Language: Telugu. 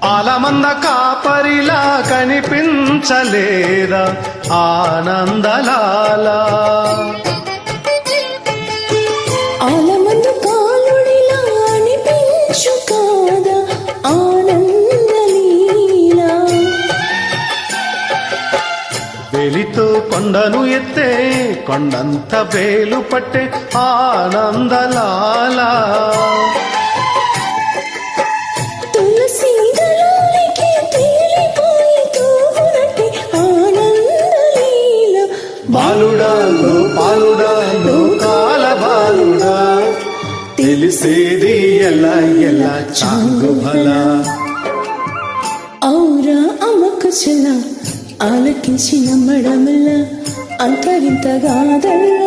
ఆలమంద కాపరిలా కనిపించలేదా ఆనందలాలా ఆలమంద కాలుడిలా అనిపించు కాదా ఆనందలీలా వెలితో కొండను ఎత్తే కొండంత వేలు పట్టే ఆనందలాలా బాలుడా గోపాలుడా లోకాల బాలుడా తెలిసేది ఎలా ఎలా చాంగు భలా ఔరా అమ్మకుచల ఆలకించి నమ్మడమల్ల అంతరింతగాదల్లా